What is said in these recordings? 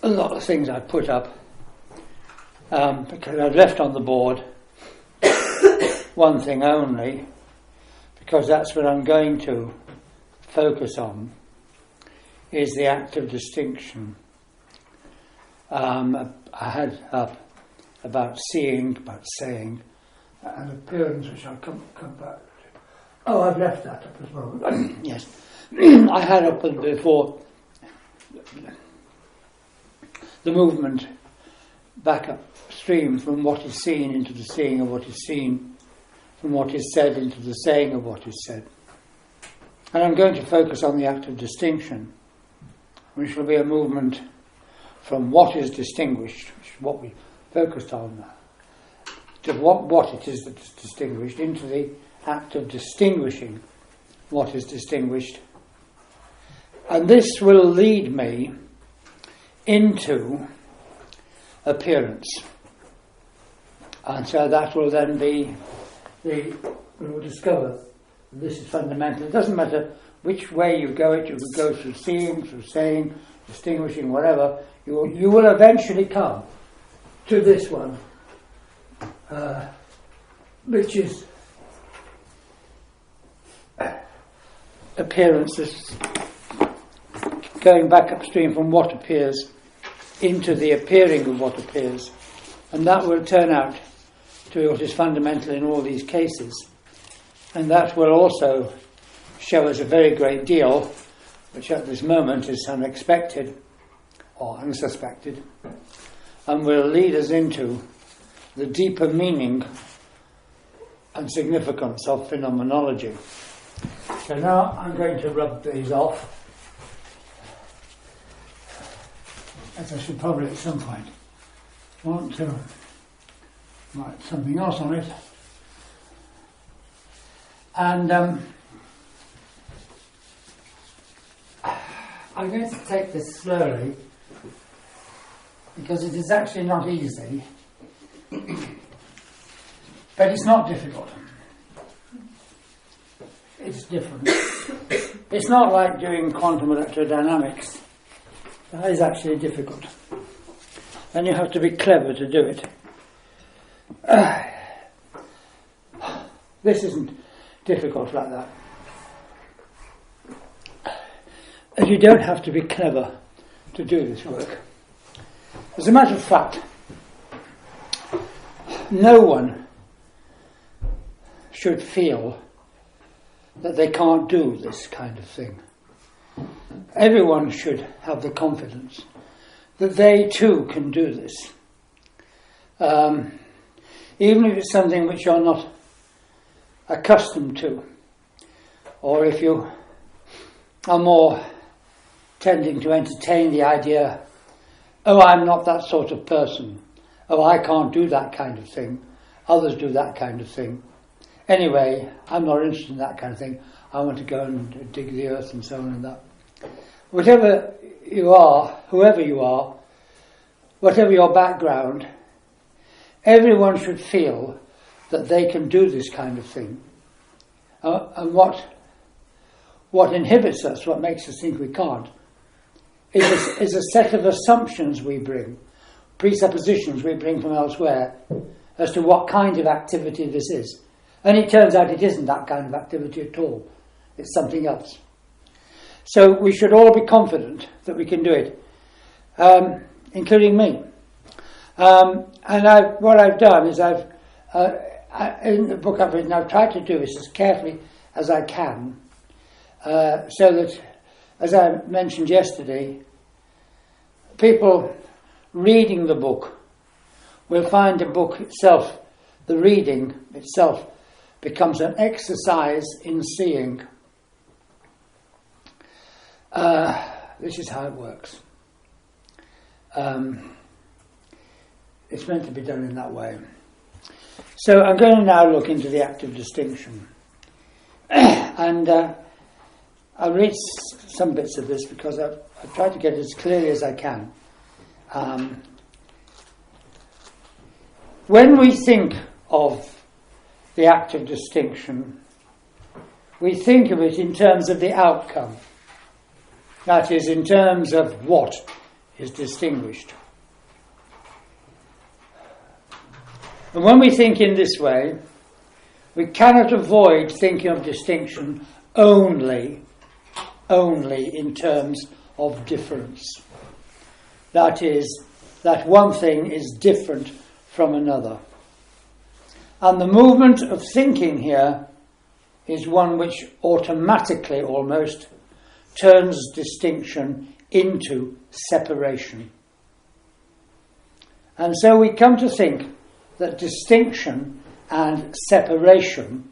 a lot of things I put up because I've left on the board one thing only, because that's what I'm going to focus on, is the act of distinction. I had up about seeing, about saying, and appearance, which I'll come back to. Oh, I've left that up as well. Yes. I had up before the movement back upstream from what is seen into the seeing of what is seen, from what is said into the saying of what is said. And I'm going to focus on the act of distinction, which will be a movement from what is distinguished, which is what we focused on, to what it is that is distinguished, into the act of distinguishing what is distinguished. And this will lead me into appearance. And so that will then be we will discover this is fundamental. It doesn't matter which way you go it, you could go through seeing, through saying, distinguishing, whatever, you will eventually come to this one, which is appearance, this going back upstream from what appears into the appearing of what appears, and that will turn out to be what is fundamental in all these cases, and that will also show us a very great deal, which at this moment is unexpected or unsuspected, and will lead us into the deeper meaning and significance of phenomenology. So now I'm going to rub these off, as I should probably at some point want to write something else on it. And I'm going to take this slowly, because it is actually not easy, but it's not difficult. It's different. It's not like doing quantum electrodynamics. That is actually difficult. And you have to be clever to do it. This isn't difficult like that. And you don't have to be clever to do this work. As a matter of fact, no one should feel that they can't do this kind of thing. Everyone should have the confidence that they too can do this. Even if it's something which you're not accustomed to, or if you are more tending to entertain the idea, oh, I'm not that sort of person, oh, I can't do that kind of thing, others do that kind of thing. Anyway, I'm not interested in that kind of thing. I want to go and dig the earth and so on and that. Whatever you are, whoever you are, whatever your background, everyone should feel that they can do this kind of thing. And what inhibits us, what makes us think we can't, is a set of assumptions we bring, presuppositions we bring from elsewhere, as to what kind of activity this is. And it turns out it isn't that kind of activity at all. It's something else. So we should all be confident that we can do it, including me. And what I've done is in the book I've written, I've tried to do this as carefully as I can, so that, as I mentioned yesterday, people reading the book will find the book itself, the reading itself, becomes an exercise in seeing. This is how it works. It's meant to be done in that way. So I'm going to now look into the act of distinction. And I'll read some bits of this because I've tried to get it as clearly as I can. When we think of the act of distinction, we think of it in terms of the outcome. That is, in terms of what is distinguished. And when we think in this way, we cannot avoid thinking of distinction only in terms of difference. That is, that one thing is different from another. And the movement of thinking here is one which automatically almost turns distinction into separation. And so we come to think that distinction and separation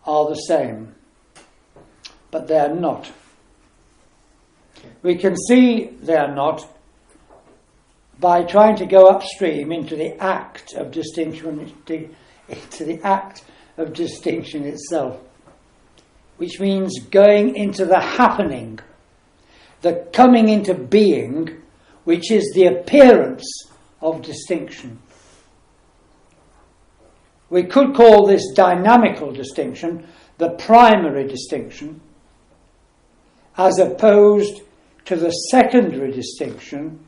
are the same, but they are not. We can see they are not by trying to go upstream into the act of distinction, into the act of distinction itself, which means going into the happening, the coming into being, which is the appearance of distinction. We could call this dynamical distinction the primary distinction, as opposed to the secondary distinction,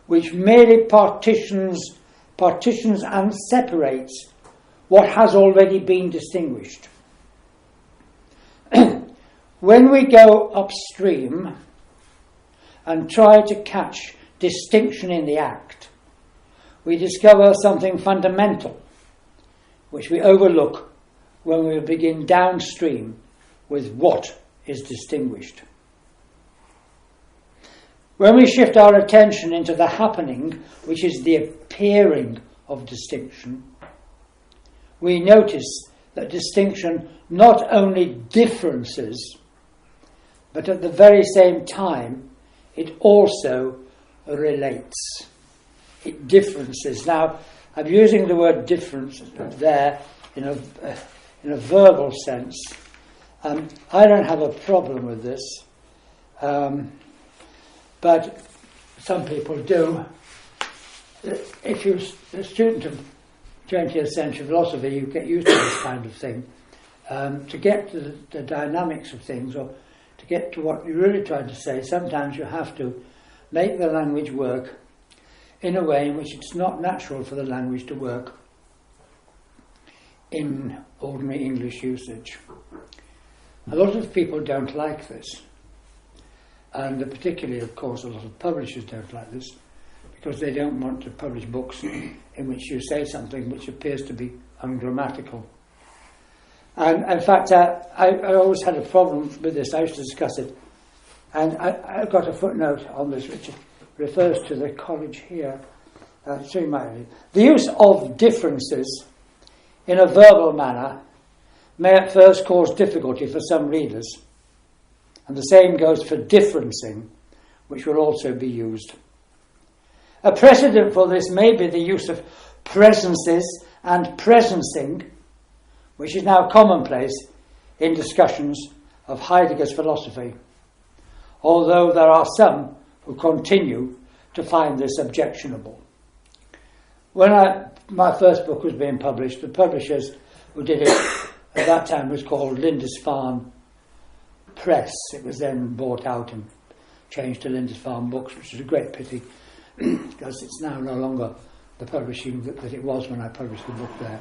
which merely partitions and separates what has already been distinguished. When we go upstream and try to catch distinction in the act, we discover something fundamental, which we overlook when we begin downstream with what is distinguished. When we shift our attention into the happening, which is the appearing of distinction, we notice that distinction not only differences, but at the very same time, it also relates. It differences. Now, I'm using the word difference there in a verbal sense. I don't have a problem with this, but some people do. If you're a student of 20th century philosophy, you get used to this kind of thing. To get to the dynamics of things, or to get to what you're really trying to say, sometimes you have to make the language work in a way in which it's not natural for the language to work in ordinary English usage. A lot of people don't like this, and particularly, of course, a lot of publishers don't like this, because they don't want to publish books in which you say something which appears to be ungrammatical. And in fact, I always had a problem with this. I used to discuss it, and I got a footnote on this which refers to the college here. The use of differences in a verbal manner may at first cause difficulty for some readers, and the same goes for differencing, which will also be used. A precedent for this may be the use of presences and presencing, which is now commonplace in discussions of Heidegger's philosophy, although there are some who continue to find this objectionable. When my first book was being published, the publishers who did it at that time was called Lindisfarne Press. It was then bought out and changed to Lindisfarne Books, which is a great pity, because it's now no longer the publishing that it was when I published the book there.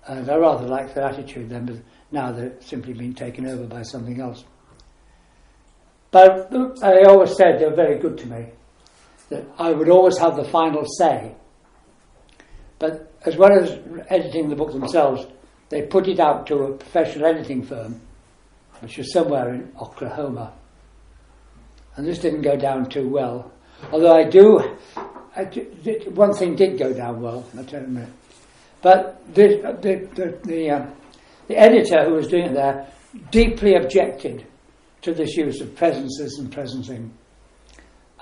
And I rather like their attitude then, but now they're simply being taken over by something else. But I always said they were very good to me, that I would always have the final say. But as well as editing the book themselves, they put it out to a professional editing firm, which was somewhere in Oklahoma. And this didn't go down too well. Although one thing did go down well, I'll tell you in a minute. But the editor who was doing it there deeply objected to this use of presences and presencing.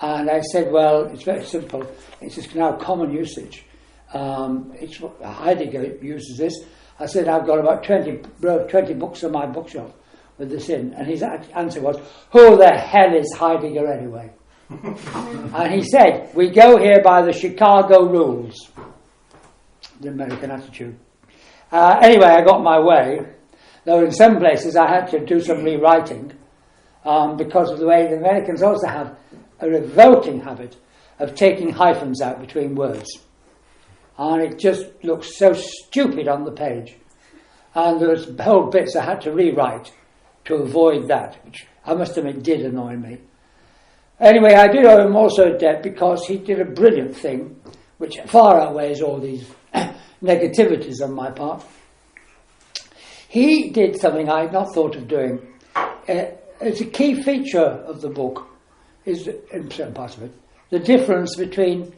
And I said, well, it's very simple. It's just now common usage. Heidegger uses this. I said, I've got about 20 books on my bookshelf with this in. And his answer was, who the hell is Heidegger anyway? And he said, we go here by the Chicago rules. The American attitude. Anyway, I got my way, though in some places I had to do some rewriting because of the way the Americans also have a revolting habit of taking hyphens out between words. And it just looks so stupid on the page. And there was whole bits I had to rewrite to avoid that, which I must admit did annoy me. Anyway, I did owe him also a debt because he did a brilliant thing, which far outweighs all these negativities on my part. He did something I had not thought of doing. It's a key feature of the book, is, in certain parts of it, the difference between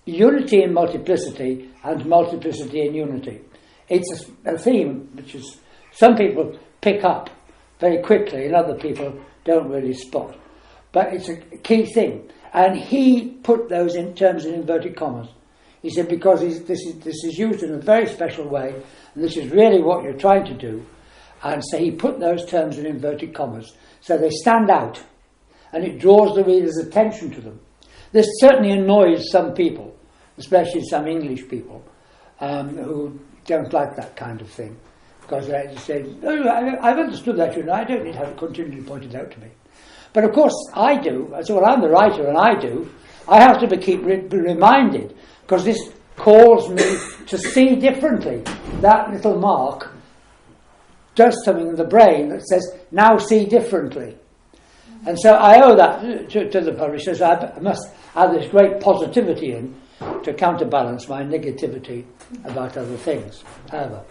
unity in multiplicity and multiplicity in unity. It's a theme which is some people pick up very quickly and other people don't really spot. But it's a key thing. And he put those in terms in inverted commas. He said, because this is used in a very special way, and this is really what you're trying to do. And so he put those terms in inverted commas. So they stand out, and it draws the reader's attention to them. This certainly annoys some people, especially some English people, who don't like that kind of thing. Because they say, oh, I've understood that, you know, I don't need to have it continually pointed out to me. But of course I do. So well, I'm the writer and I do. I have to keep reminded, because this calls me to see differently. That little mark does something in the brain that says, now see differently. And so I owe that to the publishers. I must add this great positivity in to counterbalance my negativity about other things. However,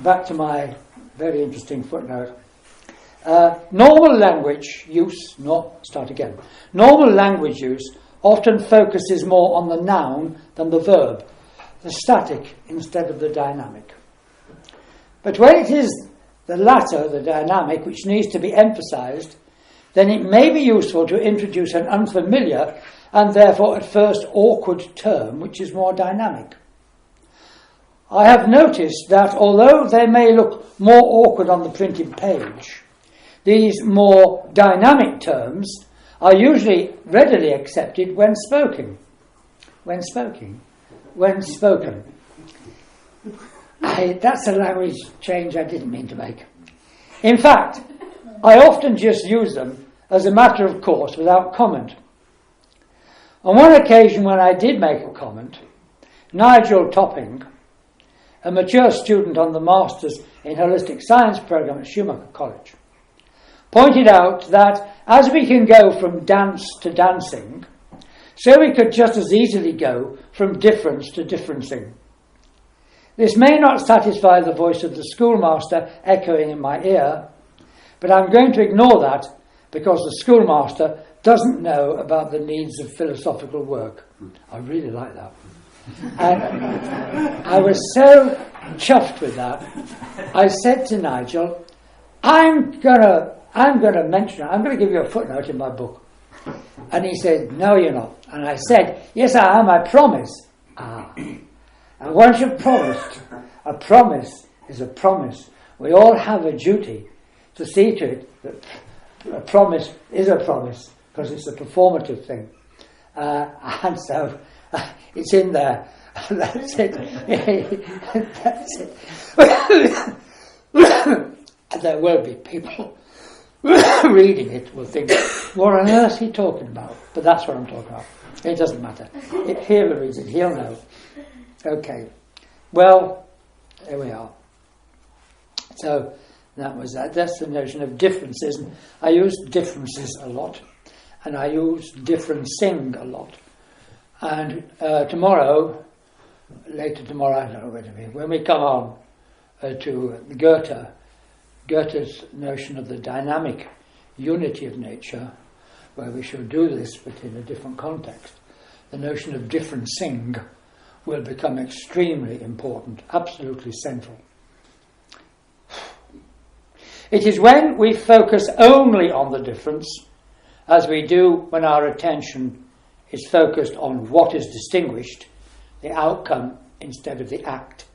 back to my very interesting footnote. Normal language use often focuses more on the noun than the verb, the static instead of the dynamic. But when it is the latter, the dynamic, which needs to be emphasized, then it may be useful to introduce an unfamiliar and therefore at first awkward term which is more dynamic. I have noticed that although they may look more awkward on the printed page, these more dynamic terms are usually readily accepted when spoken. That's a language change I didn't mean to make. In fact, I often just use them as a matter of course without comment. On one occasion when I did make a comment, Nigel Topping, a mature student on the Masters in Holistic Science program at Schumacher College, pointed out that as we can go from dance to dancing, so we could just as easily go from difference to differencing. This may not satisfy the voice of the schoolmaster echoing in my ear, but I'm going to ignore that because the schoolmaster doesn't know about the needs of philosophical work. I really like that. And I was so chuffed with that, I said to Nigel, I'm going to mention it. I'm going to give you a footnote in my book. And he said, no, you're not. And I said, yes, I am, I promise. And once you've promised, a promise is a promise. We all have a duty to see to it that a promise is a promise, because it's a performative thing. And so it's in there. That's it. That's it. And there will be people reading it will think, what on earth is he talking about? But that's what I'm talking about. It doesn't matter. If he'll read it, he'll know. Okay. Well, there we are. So that was that. That's the notion of differences. And I use differences a lot. And I use differencing a lot. And later tomorrow, I don't know when we come on to Goethe's notion of the dynamic unity of nature, where we shall do this but in a different context, the notion of differencing will become extremely important, absolutely central. It is when we focus only on the difference, as we do when our attention is focused on what is distinguished, the outcome instead of the act,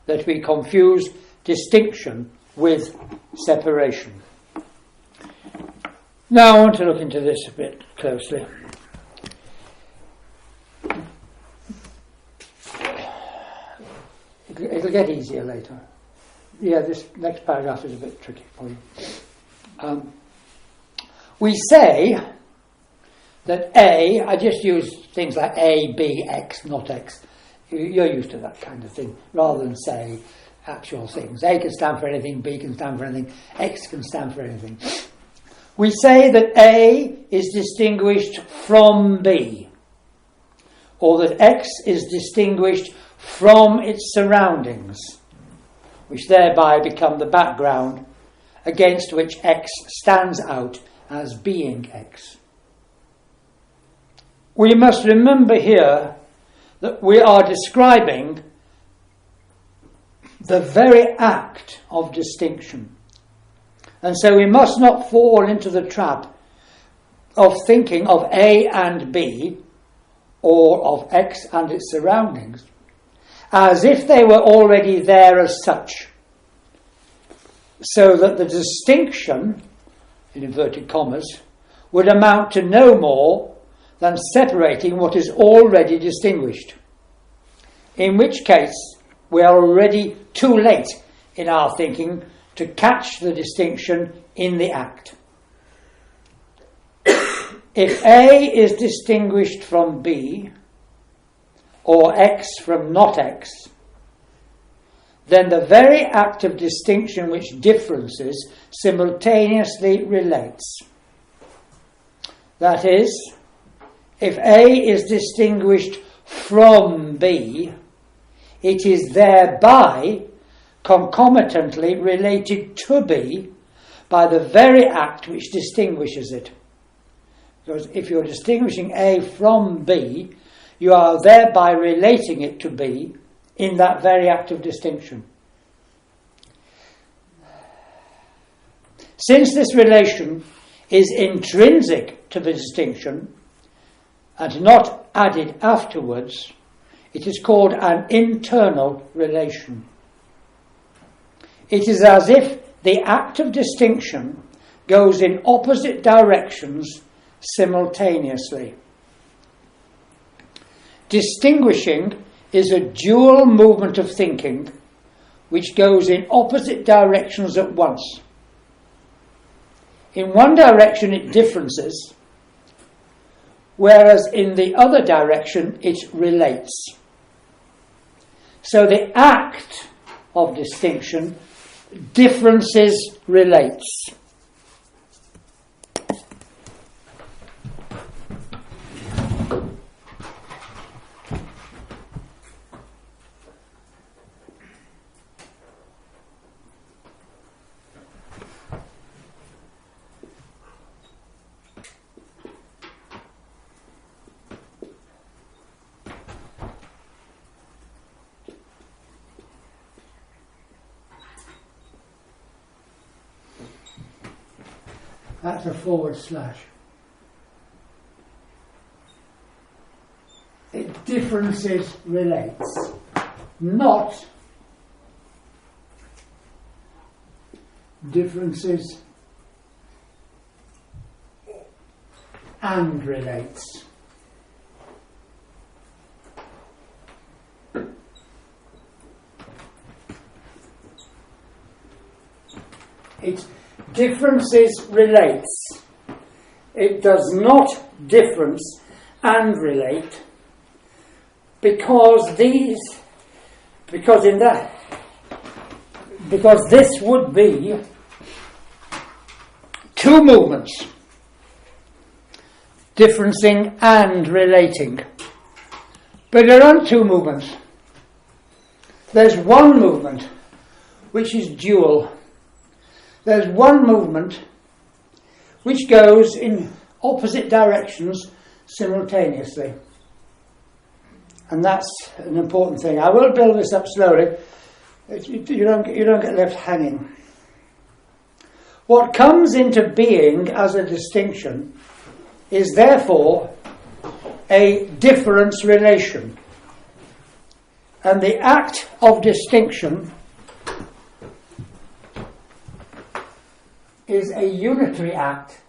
that we confuse distinction with separation. Now I want to look into this a bit closely. It'll get easier later. Yeah, this next paragraph is a bit tricky for you. We say that A, I just use things like A, B, X, not X. You're used to that kind of thing, rather than say actual things. A can stand for anything, B can stand for anything, X can stand for anything. We say that A is distinguished from B, or that X is distinguished from its surroundings, which thereby become the background against which X stands out as being X. We must remember here that we are describing the very act of distinction. And so we must not fall into the trap of thinking of A and B, or of X and its surroundings, as if they were already there as such, so that the distinction, in inverted commas, would amount to no more than separating what is already distinguished, in which case we are already too late in our thinking to catch the distinction in the act. If A is distinguished from B, or X from not X, then the very act of distinction which differences simultaneously relates. That is, if A is distinguished from B, it is thereby concomitantly related to B by the very act which distinguishes it. Because if you're distinguishing A from B, you are thereby relating it to B in that very act of distinction. Since this relation is intrinsic to the distinction and not added afterwards, it is called an internal relation. It is as if the act of distinction goes in opposite directions simultaneously. Distinguishing is a dual movement of thinking which goes in opposite directions at once. In one direction it differences, whereas in the other direction it relates. So the act of distinction differences relates. That's a forward slash. It differences relates, not differences and relates. It differences relates. It does not difference and relate because this would be two movements, differencing and relating. But there aren't two movements. There's one movement which is dual. There's one movement which goes in opposite directions simultaneously. And that's an important thing. I will build this up slowly. You don't get left hanging. What comes into being as a distinction is therefore a difference relation. And the act of distinction is a unitary act.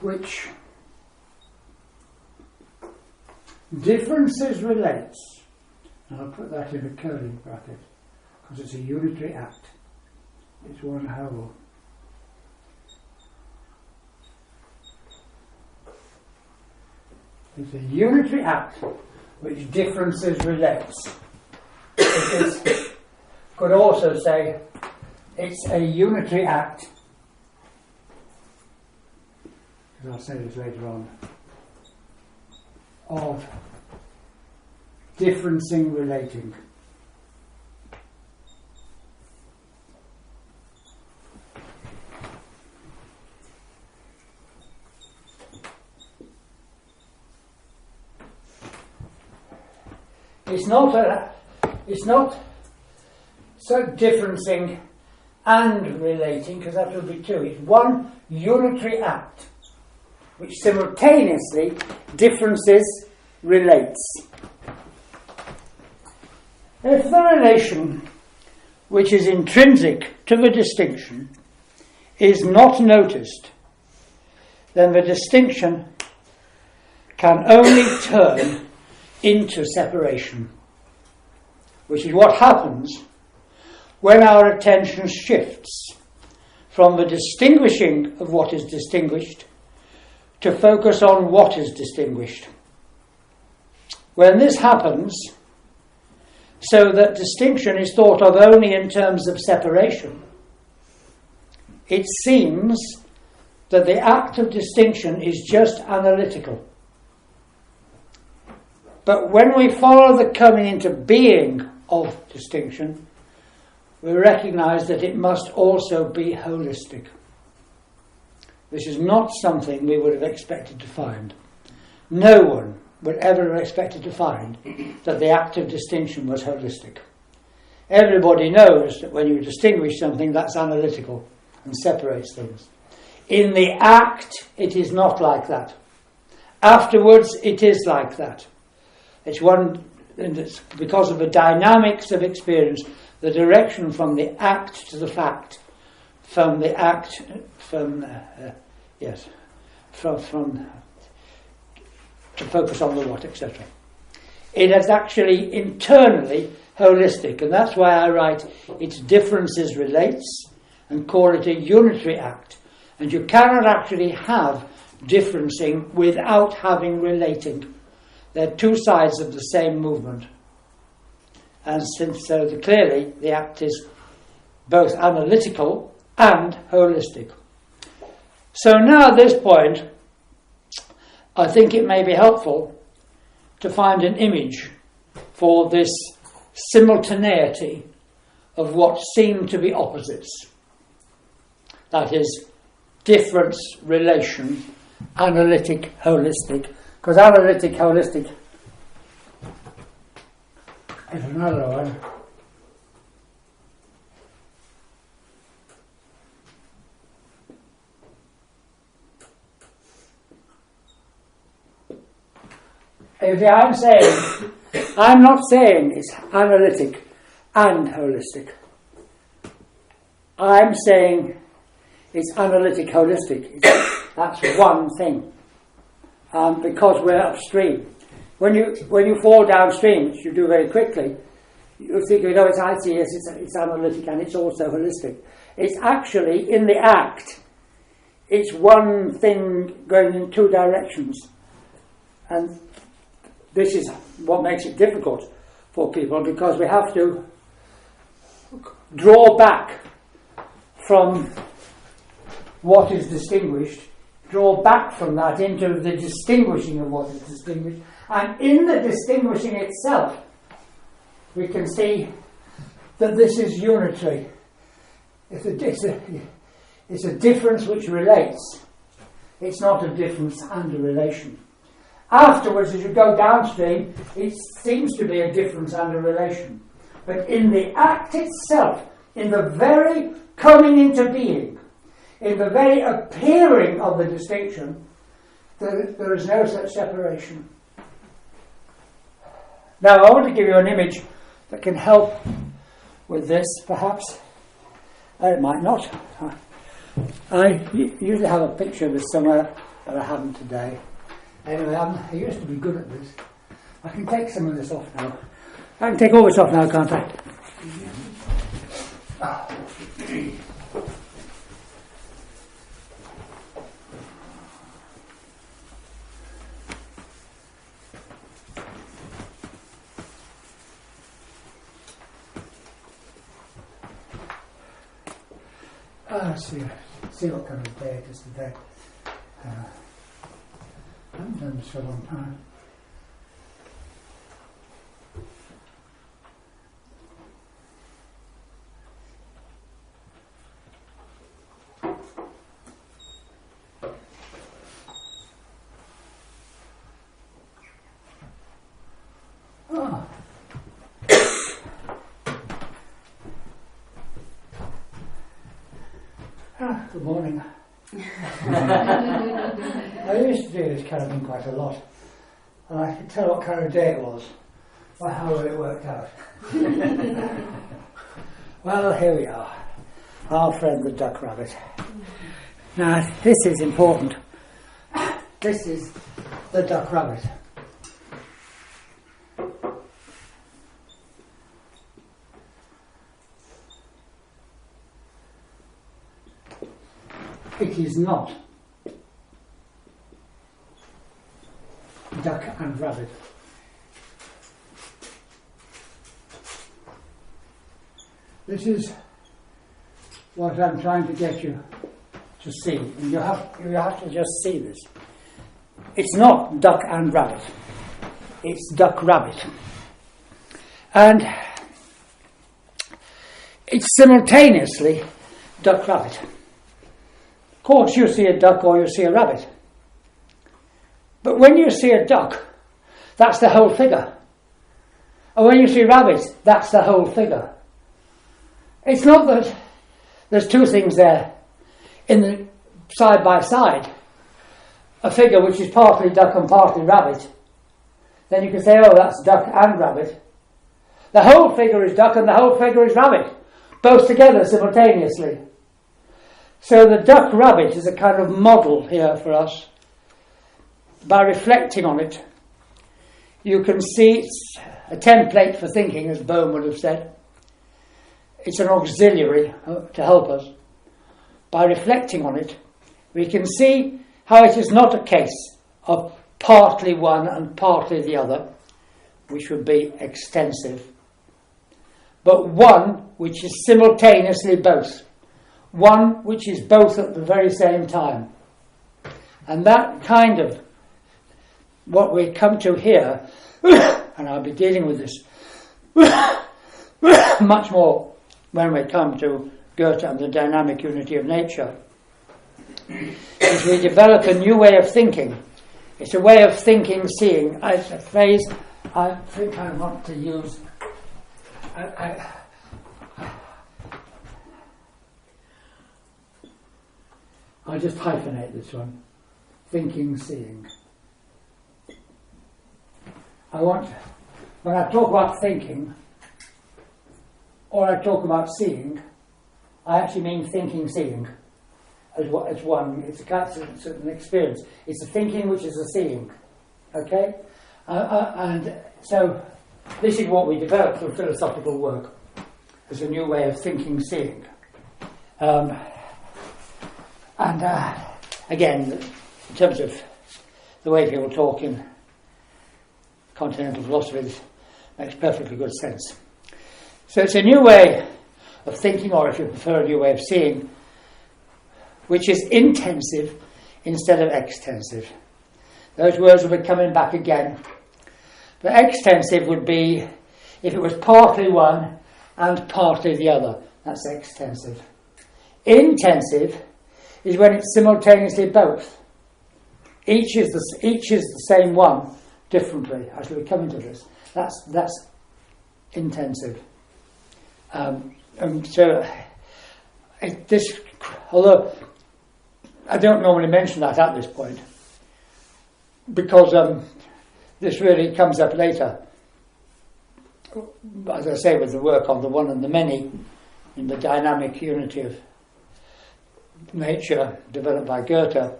which differences relates, and I'll put that in a curly bracket because it's a unitary act. It's one whole. It's a unitary act which differences relates. Could also say it's a unitary act, because I'll say this later on, of differencing relating. It's not so differencing and relating, because that would be two. It's one unitary act which simultaneously differences relates. If the relation which is intrinsic to the distinction is not noticed, then the distinction can only turn into separation, which is what happens when our attention shifts from the distinguishing of what is distinguished to focus on what is distinguished. When this happens, so that distinction is thought of only in terms of separation, it seems that the act of distinction is just analytical. But when we follow the coming into being of distinction, we recognize that it must also be holistic. This is not something we would have expected to find. No one would ever have expected to find that the act of distinction was holistic. Everybody knows that when you distinguish something, that's analytical and separates things. In the act, it is not like that. Afterwards, it is like that. It's one, and it's because of the dynamics of experience, the direction from the act to the fact, from the act, to focus on the what, etc. It is actually internally holistic, and that's why I write its differences relates and call it a unitary act. And you cannot actually have differencing without having relating. They're two sides of the same movement. And since so clearly the act is both analytical and holistic. So now at this point, I think it may be helpful to find an image for this simultaneity of what seem to be opposites. That is, difference, relation, analytic, holistic. Because analytic, holistic is another one. I'm not saying it's analytic and holistic. I'm saying it's analytic, holistic. That's one thing. Because we're upstream. When you fall downstream, which you do very quickly, you think, it's ICS, it's analytic and it's also holistic. It's actually, in the act, it's one thing going in two directions. And this is what makes it difficult for people, because we have to draw back from what is distinguished, draw back from that into the distinguishing of what is distinguished. And in the distinguishing itself, we can see that this is unitary. It's a difference which relates. It's not a difference and a relation. Afterwards, as you go downstream, it seems to be a difference and a relation. But in the act itself, in the very coming into being, in the very appearing of the distinction, there is no such separation. Now, I want to give you an image that can help with this, perhaps. It might not. I usually have a picture of this somewhere but I haven't today. Anyway, I used to be good at this. I can take some of this off now. I can take all this off now, can't I? See what kind of day it is today. I haven't done this for a long time. Good morning. I used to do this kind of thing quite a lot, and I could tell what kind of day it was by how well it worked out. Well, here we are, our friend the duck rabbit. Now, this is important. This is the duck rabbit. It is not duck and rabbit. This is what I'm trying to get you to see. And you have to just see this. It's not duck and rabbit. It's duck rabbit. And it's simultaneously duck rabbit. Of course, you see a duck or you see a rabbit. But when you see a duck, that's the whole figure. And when you see rabbits, that's the whole figure. It's not that there's two things there in the side by side. A figure which is partly duck and partly rabbit. Then you can say, oh, that's duck and rabbit. The whole figure is duck and the whole figure is rabbit. Both together simultaneously. So the duck rabbit is a kind of model here for us. By reflecting on it, you can see it's a template for thinking, as Bohm would have said. It's an auxiliary to help us. By reflecting on it, we can see how it is not a case of partly one and partly the other, which would be extensive, but one which is simultaneously both. One which is both at the very same time. And that kind of what we come to here, and I'll be dealing with this much more when we come to Goethe and the dynamic unity of nature, is we develop a new way of thinking. It's a way of thinking, seeing. It's a phrase I think I want to use. I'll just hyphenate this one. Thinking, seeing. When I talk about thinking, or I talk about seeing, I actually mean thinking, seeing as one. It's an experience. It's a thinking which is a seeing. Okay? And so this is what we develop through philosophical work as a new way of thinking, seeing. Again, in terms of the way people talk in continental philosophy, this makes perfectly good sense. So it's a new way of thinking, or if you prefer, a new way of seeing, which is intensive instead of extensive. Those words will be coming back again. But extensive would be if it was partly one and partly the other. That's extensive. Intensive is when it's simultaneously both. Each is the same one differently. I shall be coming to this. That's intensive. Although I don't normally mention that at this point, because this really comes up later. As I say, with the work on the one and the many, in the dynamic unity of nature developed by Goethe,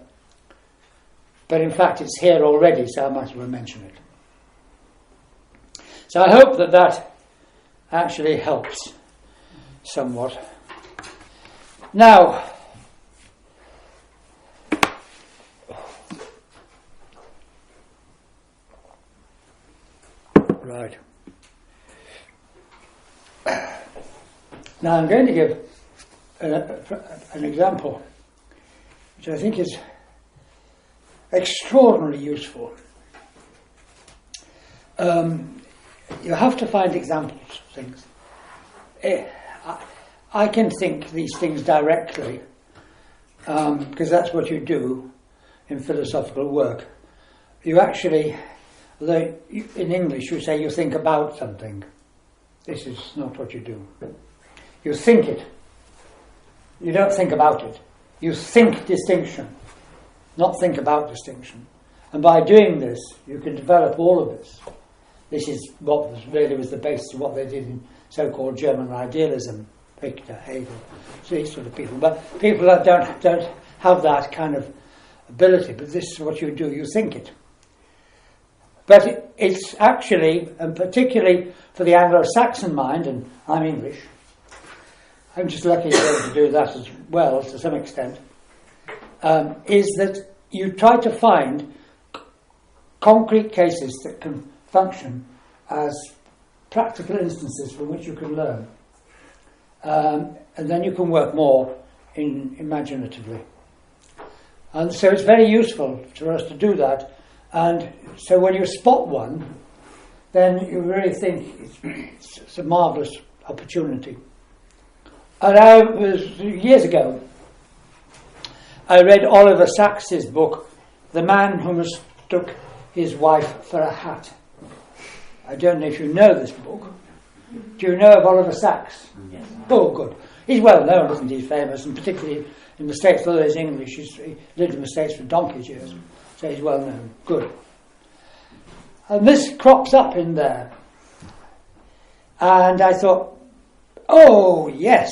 but in fact it's here already, so I might as well mention it. So I hope that that actually helps somewhat. Now, right. Now I'm going to give an example which I think is extraordinarily useful. You have to find examples of things. I can think these things directly because that's what you do in philosophical work. You actually, in English you say you think about something. This is not what you do. You think it. You don't think about it. You think distinction, not think about distinction. And by doing this, you can develop all of this. This is what was the basis of what they did in so-called German idealism, Fichte, Hegel, these sort of people. But people that don't have that kind of ability, but this is what you do, you think it. But it's actually, and particularly for the Anglo-Saxon mind, and I'm English, I'm just lucky to be able to do that as well to some extent, is that you try to find concrete cases that can function as practical instances from which you can learn. And then you can work more imaginatively. And so it's very useful for us to do that. And so when you spot one, then you really think it's a marvellous opportunity. And years ago, I read Oliver Sacks's book, The Man Who Mistook His Wife for a Hat. I don't know if you know this book. Do you know of Oliver Sacks? Yes. Oh, good. He's well known, isn't he? He's famous, and particularly in the States, although he's English, he lived in the States for donkey's years, so he's well known. Good. And this crops up in there. And I thought, oh, yes,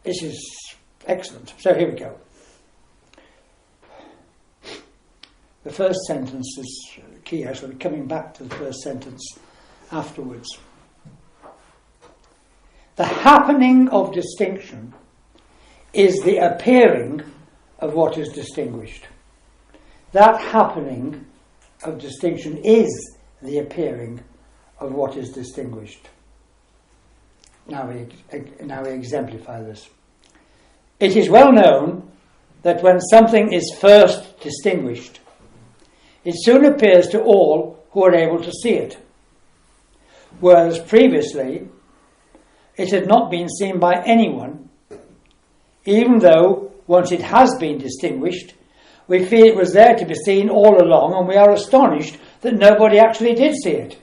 this is excellent. So here we go. The first sentence is key. I shall be coming back to the first sentence afterwards. The happening of distinction is the appearing of what is distinguished. That happening of distinction is the appearing of what is distinguished. Now we exemplify this. It is well known that when something is first distinguished, it soon appears to all who are able to see it, whereas previously it had not been seen by anyone, even though once it has been distinguished, we feel it was there to be seen all along, and we are astonished that nobody actually did see it.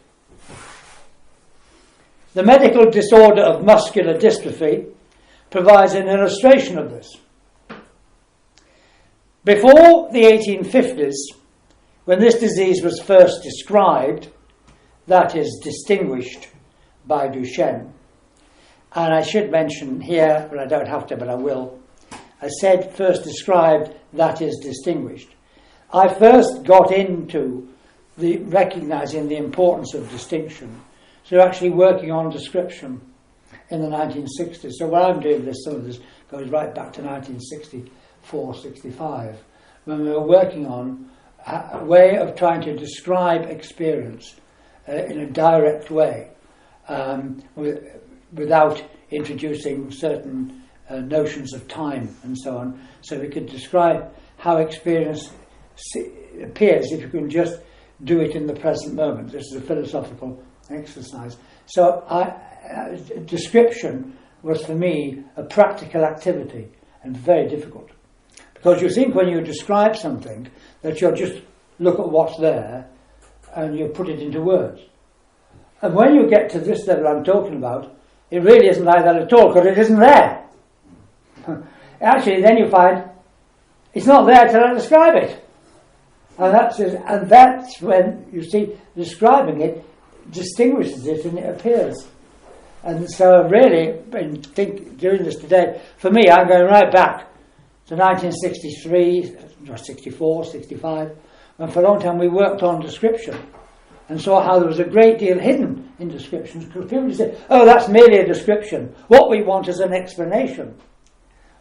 The medical disorder of muscular dystrophy provides an illustration of this. Before the 1850s, when this disease was first described, that is, distinguished by Duchenne, and I should mention here, but I don't have to, but I will, I said first described, that is, distinguished. I first got into the recognising the importance of distinction through actually working on description in the 1960s. So while I'm doing this, some of this goes right back to 1964-65, when we were working on a way of trying to describe experience in a direct way, without introducing certain notions of time and so on, so we could describe how experience appears if you can just do it in the present moment. This is a philosophical exercise. So description was for me a practical activity and very difficult, because you think when you describe something that you'll just look at what's there and you put it into words. And when you get to this level I'm talking about, it really isn't like that at all, because it isn't there. Actually, then you find it's not there till I describe it. And that's when, you see, describing it distinguishes it and it appears. And so really, doing this today, for me, I'm going right back to 1963, or 64, 65, and for a long time we worked on description and saw how there was a great deal hidden in descriptions, because people say, oh, that's merely a description. What we want is an explanation.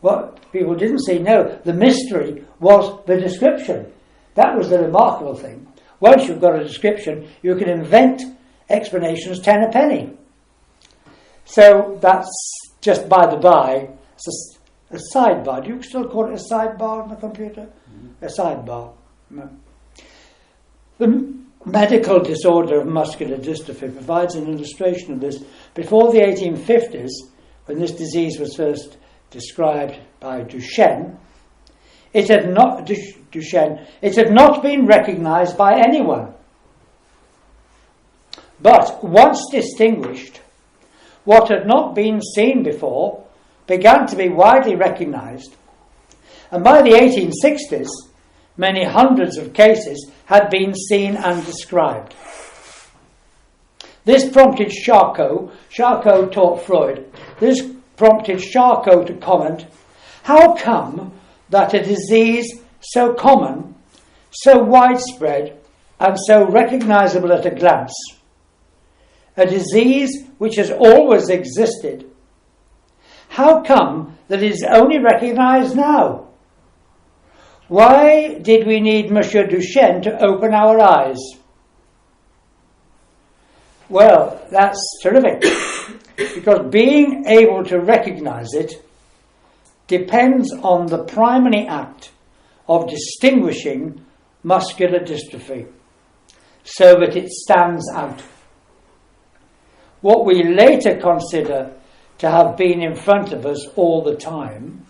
What people didn't see, no, the mystery was the description. That was the remarkable thing. Once you've got a description, you can invent explanations 10 a penny. So that's just by the by. It's a sidebar. Do you still call it a sidebar on the computer? A sidebar. No. The medical disorder of muscular dystrophy provides an illustration of this. Before the 1850s, when this disease was first described by Duchenne, it had not been recognised by anyone. But once distinguished, what had not been seen before began to be widely recognised, and by the 1860s, many hundreds of cases had been seen and described. This prompted Charcot taught Freud, this prompted Charcot to comment, how come that a disease so common, so widespread, and so recognisable at a glance, a disease which has always existed, how come that it is only recognised now? Why did we need Monsieur Duchenne to open our eyes? Well, that's terrific, because being able to recognise it depends on the primary act of distinguishing muscular dystrophy so that it stands out. What we later consider to have been in front of us all the time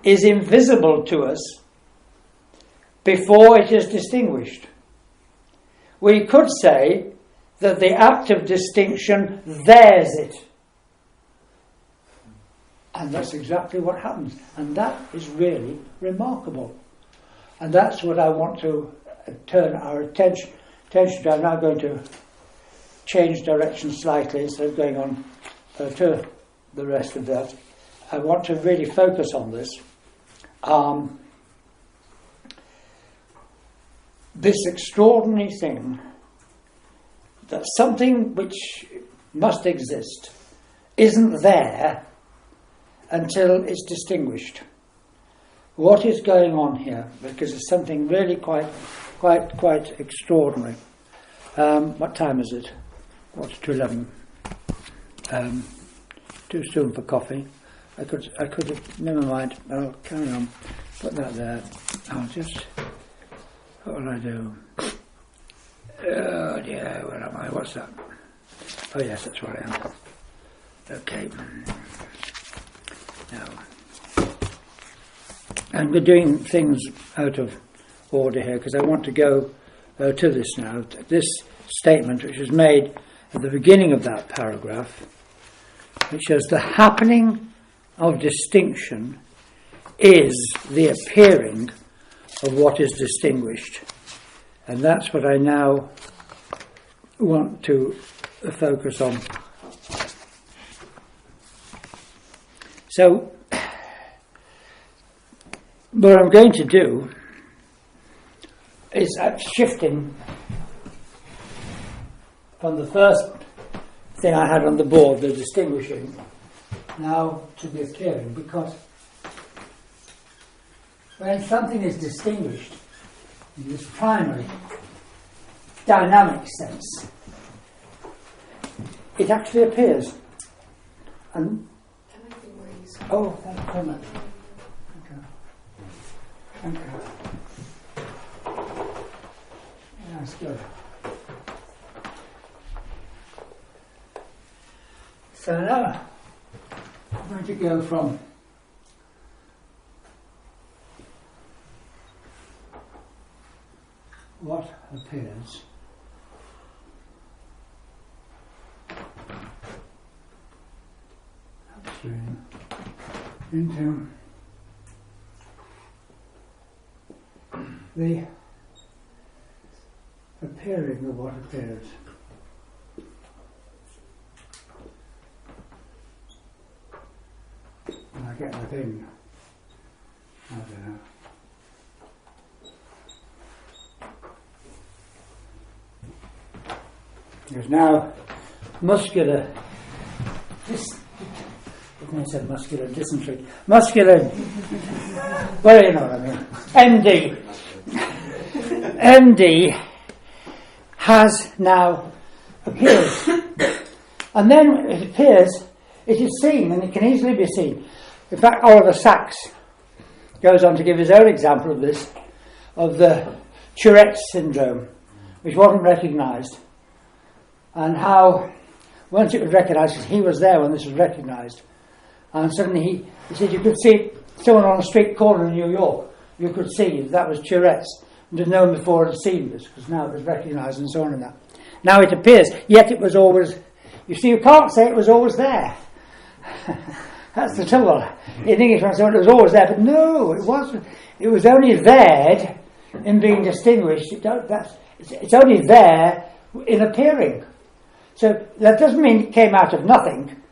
is invisible to us before it is distinguished. We could say that the act of distinction there's it. And that's exactly what happens. And that is really remarkable. And that's what I want to turn our attention to. I'm now going to change direction slightly instead of going on to the rest of that. I want to really focus on this. This extraordinary thing, that something which must exist isn't there until it's distinguished. What is going on here? Because it's something really quite extraordinary. What time is it? What's to 11? Too soon for coffee. I could have, never mind. I'll carry on. Put that there. I'll just, what will I do? Oh dear, where am I? What's that? Oh yes, that's where I am. Okay. Now, and we're doing things out of order here because I want to go to this now. This statement, which was made at the beginning of that paragraph, which says the happening of distinction is the appearing of what is distinguished. And that's what I now want to focus on. So, what I'm going to do is shifting from the first thing I had on the board, the distinguishing, now to the appearing, because when something is distinguished in this primary dynamic sense, it actually appears. And oh, thank you very much. Thank you. That's good. So now I'm going to go from what appears upstream into the appearing of what appears. And I get that in. I don't know. There's now muscular I said muscular dysentery. Muscular well, you know what I mean. MD has now appeared. And then when it appears, it is seen, and it can easily be seen. In fact, Oliver Sacks goes on to give his own example of this, of the Tourette's syndrome, which wasn't recognised, and how once it was recognised, he was there when this was recognised, and suddenly he said you could see someone on a street corner in New York, you could see that was Tourette's, and there's no one before had seen this, because now it was recognised and so on and that. Now it appears, yet it was always, you see, you can't say it was always there. That's the trouble. In English, when I said it was always there, but no, it wasn't. It was only there in being distinguished. It's only there in appearing. So that doesn't mean it came out of nothing.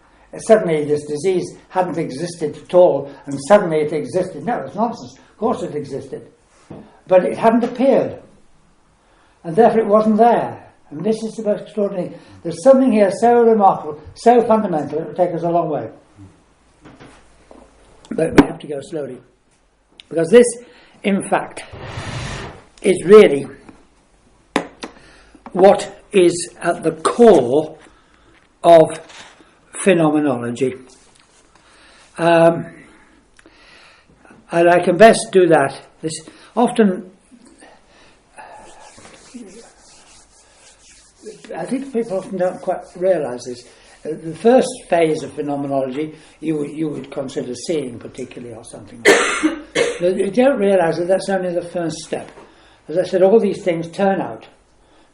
Suddenly this disease hadn't existed at all, and suddenly it existed. No, it's nonsense. Of course it existed. But it hadn't appeared. And therefore it wasn't there. And this is the most extraordinary. There's something here so remarkable, so fundamental, it will take us a long way. But we have to go slowly. Because this, in fact, is really what is at the core of phenomenology. And I can best do that. This often, I think people often don't quite realise this. The first phase of phenomenology you would consider seeing particularly or something. You don't realise that that's only the first step. As I said, all these things turn out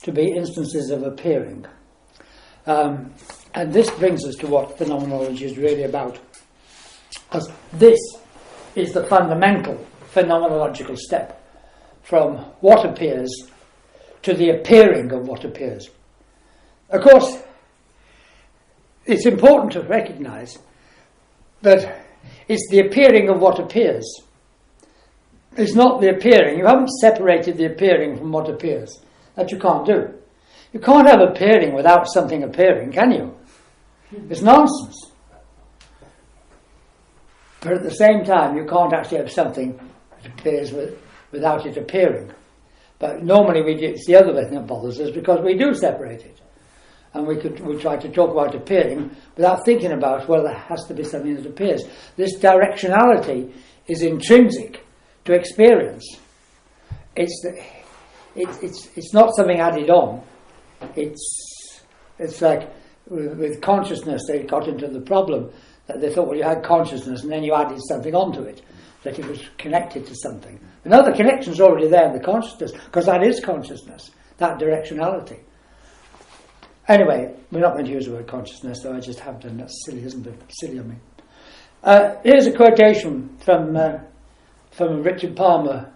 to be instances of appearing. And this brings us to what phenomenology is really about. Because this is the fundamental phenomenological step from what appears to the appearing of what appears. Of course, it's important to recognise that it's the appearing of what appears. It's not the appearing. You haven't separated the appearing from what appears. That you can't do. You can't have appearing without something appearing, can you? It's nonsense. But at the same time, you can't actually have something that appears without it appearing. But normally it's the other thing that bothers us, because we do separate it. And we try to talk about appearing without thinking about, well, there has to be something that appears. This directionality is intrinsic to experience. It's not something added on. It's like with consciousness, they got into the problem that they thought, well, you had consciousness and then you added something onto it, that it was connected to something. And no, the connection's already there in the consciousness, because that is consciousness, that directionality. Anyway, we're not going to use the word consciousness, though I just have done. That's silly, isn't it? Silly of me. Here's a quotation from Richard Palmer,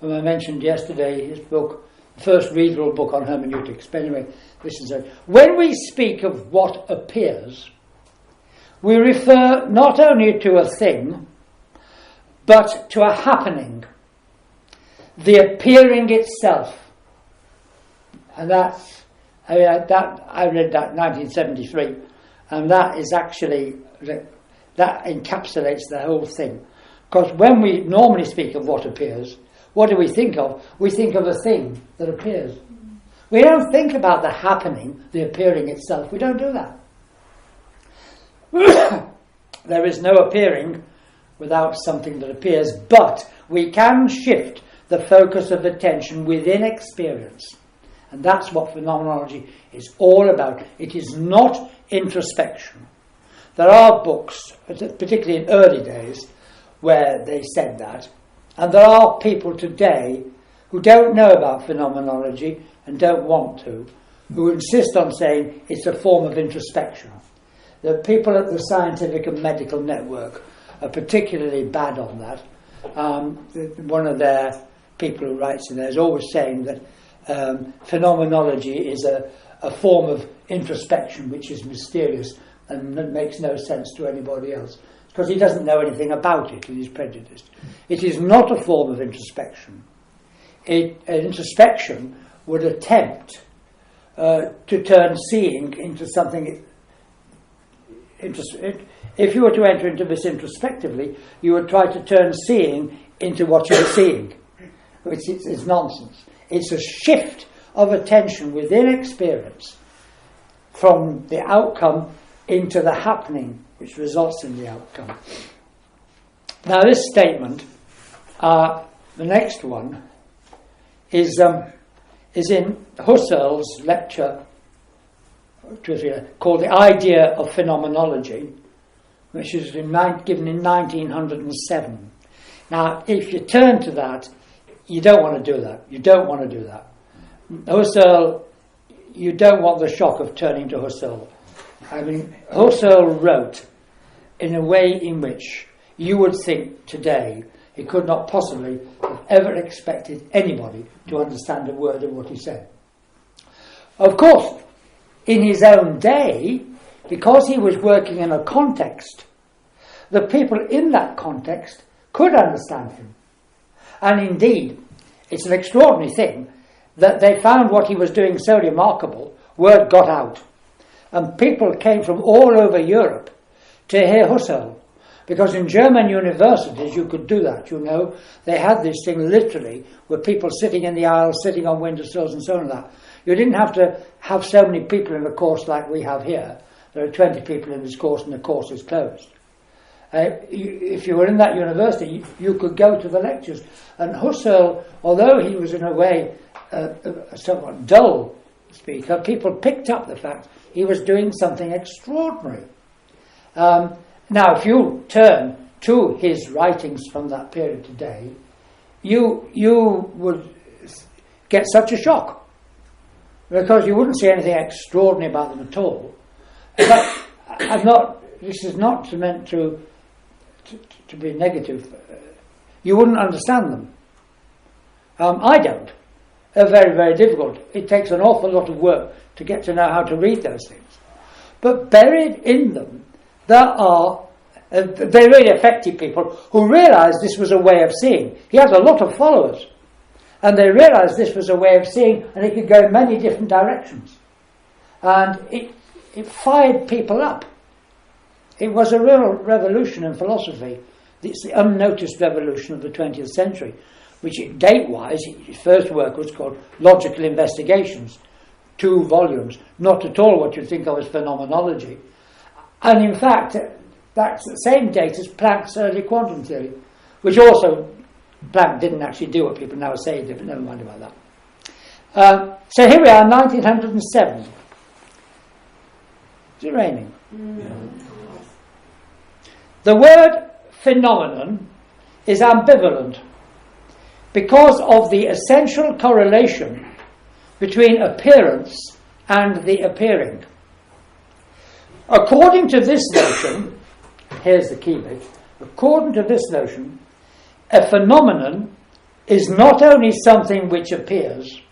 whom I mentioned yesterday, his book, first readable book on hermeneutics. But anyway, this is it. When we speak of what appears, we refer not only to a thing, but to a happening, the appearing itself. And I read that in 1973, and that is actually, that encapsulates the whole thing. Because when we normally speak of what appears, what do we think of? We think of a thing that appears. We don't think about the happening, the appearing itself. We don't do that. There is no appearing without something that appears, but we can shift the focus of attention within experience. And that's what phenomenology is all about. It is not introspection. There are books, particularly in early days, where they said that. And there are people today who don't know about phenomenology and don't want to, who insist on saying it's a form of introspection. The people at the Scientific and Medical Network are particularly bad on that. One of their people who writes in there is always saying that phenomenology is a form of introspection which is mysterious and makes no sense to anybody else. because he doesn't know anything about it and he's prejudiced. It is not a form of introspection. An introspection would attempt to turn seeing into something. If you were to enter into this introspectively, you would try to turn seeing into what you were seeing, which is nonsense. It's a shift of attention within experience from the outcome into the happening, which results in the outcome. Now, this statement, the next one, is in Husserl's lecture called The Idea of Phenomenology, which is given in 1907. Now, if you turn to that, you don't want to do that. You don't want to do that. Husserl, you don't want the shock of turning to Husserl. I mean, Husserl wrote in a way in which you would think today he could not possibly have ever expected anybody to understand a word of what he said. Of course, in his own day, because he was working in a context, the people in that context could understand him. And indeed, it's an extraordinary thing that they found what he was doing so remarkable, word got out. And people came from all over Europe to hear Husserl. Because in German universities you could do that, you know. They had this thing literally with people sitting in the aisles, sitting on windowsills and so on and that. You didn't have to have so many people in a course like we have here. There are 20 people in this course and the course is closed. If you were in that university, you could go to the lectures. And Husserl, although he was in a way a somewhat dull speaker, people picked up the fact he was doing something extraordinary. Now, if you turn to his writings from that period today, you would get such a shock, because you wouldn't see anything extraordinary about them at all. But this is not meant to be negative. You wouldn't understand them. I don't. They're very, very difficult. It takes an awful lot of work to get to know how to read those things. But buried in them, there are very effective people who realised this was a way of seeing. He had a lot of followers, and they realised this was a way of seeing, and it could go in many different directions. And it fired people up. It was a real revolution in philosophy. It's the unnoticed revolution of the 20th century, which date-wise, his first work was called Logical Investigations, 2 volumes, not at all what you'd think of as phenomenology. And in fact, that's the same date as Planck's early quantum theory, which also Planck didn't actually do what people now say he did, but never mind about that. So here we are, 1907. Is it raining? Mm. The word phenomenon is ambivalent because of the essential correlation between appearance and the appearing. According to this notion, here's the key bit, according to this notion, a phenomenon is not only something which appears,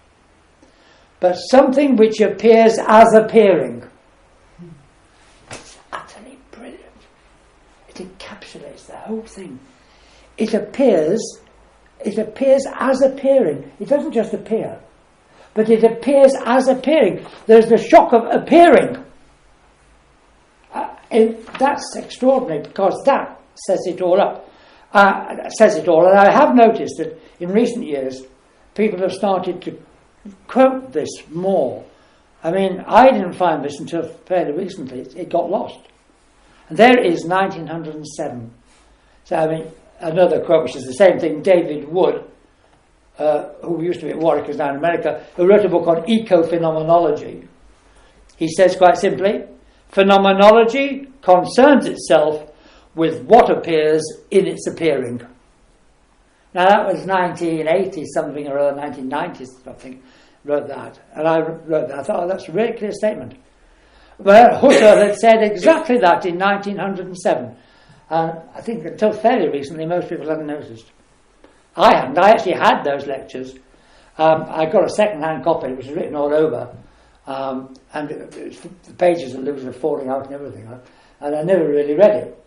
but something which appears as appearing. It's utterly brilliant. It encapsulates the whole thing. It appears as appearing. It doesn't just appear, but it appears as appearing. There's the shock of appearing. And that's extraordinary, because that says it all up. Says it all. And I have noticed that in recent years, people have started to quote this more. I mean, I didn't find this until fairly recently. It got lost. And there is 1907. So, I mean, another quote, which is the same thing, David Wood, who used to be at Warwick, is now in America, who wrote a book on eco-phenomenology. He says quite simply, phenomenology concerns itself with what appears in its appearing. Now that was 1980 something or other, 1990s something, wrote that. And I wrote that. I thought, oh, that's a really clear statement. Well, Husserl had said exactly that in 1907. And I think until fairly recently, most people hadn't noticed. I hadn't. I actually had those lectures. I got a second-hand copy, which was written all over. And the pages are loose and falling out and everything. And I never really read it.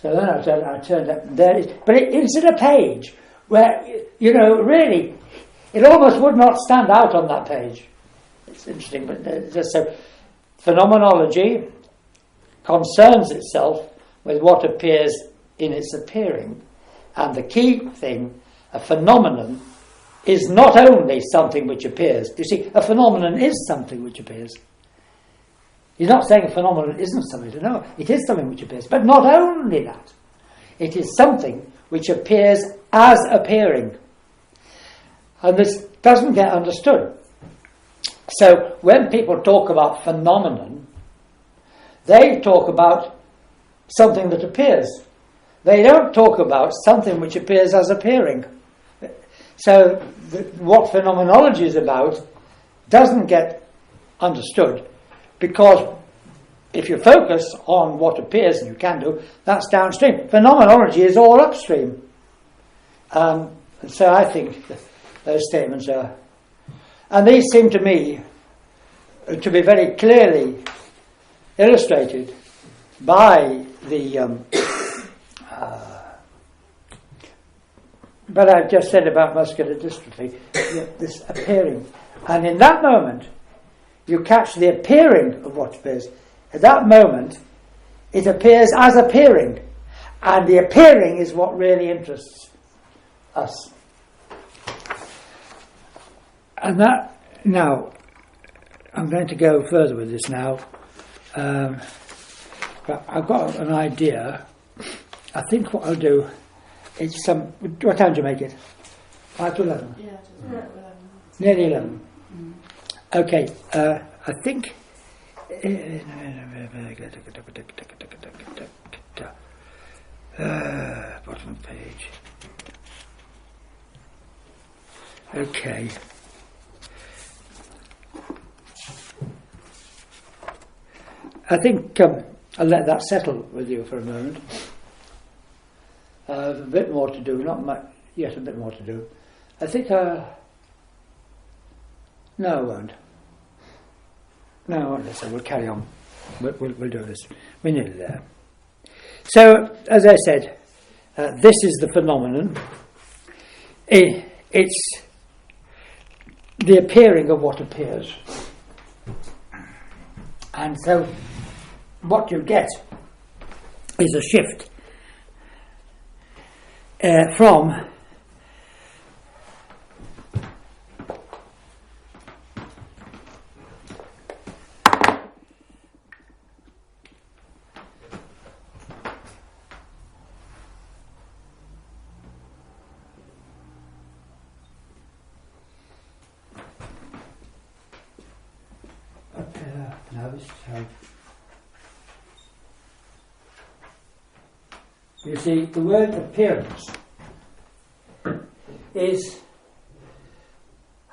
So then I turned up, and there it is. But it's in a page where, really, it almost would not stand out on that page. It's interesting, but just so, phenomenology concerns itself with what appears in its appearing. And the key thing, a phenomenon, is not only something which appears. You see, a phenomenon is something which appears. You're not saying a phenomenon isn't something. No, it is something which appears. But not only that. It is something which appears as appearing. And this doesn't get understood. So when people talk about phenomenon, they talk about something that appears. They don't talk about something which appears as appearing. So what phenomenology is about doesn't get understood, because if you focus on what appears, and you can do, that's downstream. Phenomenology is all upstream. So I think those statements are... And these seem to me to be very clearly illustrated by the... but I've just said about muscular dystrophy, this appearing. And in that moment, you catch the appearing of what appears. At that moment, it appears as appearing. And the appearing is what really interests us. And that, now, I'm going to go further with this now. But I've got an idea. I think what I'll do is what time do you make it? 5 to 11? Yeah, just 11. Nearly 11. Okay, I think... bottom of page. Okay. I think I'll let that settle with you for a moment. A bit more to do, not much, yes, a bit more to do. I think, no, I won't. No, I won't listen, we'll carry on. We'll do this. We're nearly there. So, as I said, this is the phenomenon. It's the appearing of what appears. And so, what you get is a shift from now this is how. You see, the word appearance